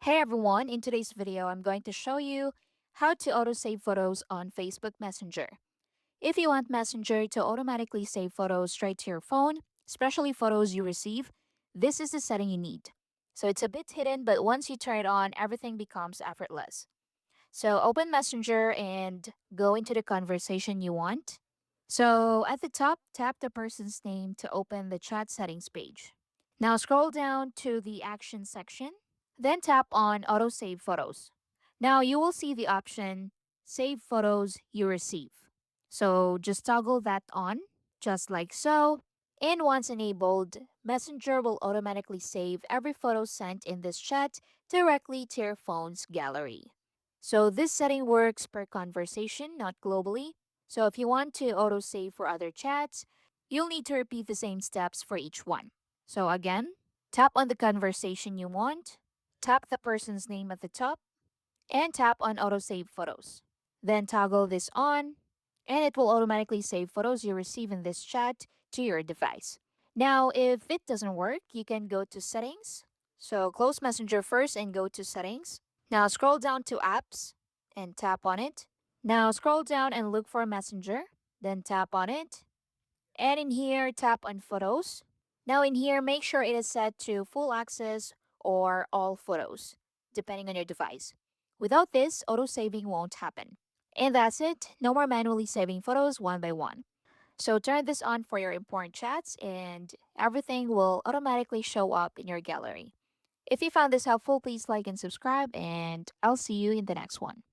Hey everyone, in today's video, I'm going to show you how to autosave photos on Facebook Messenger. If you want Messenger to automatically save photos straight to your phone, especially photos you receive, this is the setting you need. So it's a bit hidden, but once you turn it on, everything becomes effortless. So open Messenger and go into the conversation you want. So at the top, tap the person's name to open the chat settings page. Now scroll down to the action section, then tap on Auto Save Photos. Now you will see the option Save Photos You Receive. So just toggle that on, just like so. And once enabled, Messenger will automatically save every photo sent in this chat directly to your phone's gallery. So this setting works per conversation, not globally. So if you want to autosave for other chats, you'll need to repeat the same steps for each one. So again, tap on the conversation you want, tap the person's name at the top, and tap on autosave photos. Then toggle this on, and it will automatically save photos you receive in this chat to your device. Now, if it doesn't work, you can go to settings. So close Messenger first and go to settings. Now scroll down to apps and tap on it. Now scroll down and look for Messenger, then tap on it. And in here, tap on photos. Now in here, make sure it is set to full access or all photos, depending on your device. Without this, auto saving won't happen. And that's it. No more manually saving photos one by one. So turn this on for your important chats and everything will automatically show up in your gallery. If you found this helpful, please like and subscribe, and I'll see you in the next one.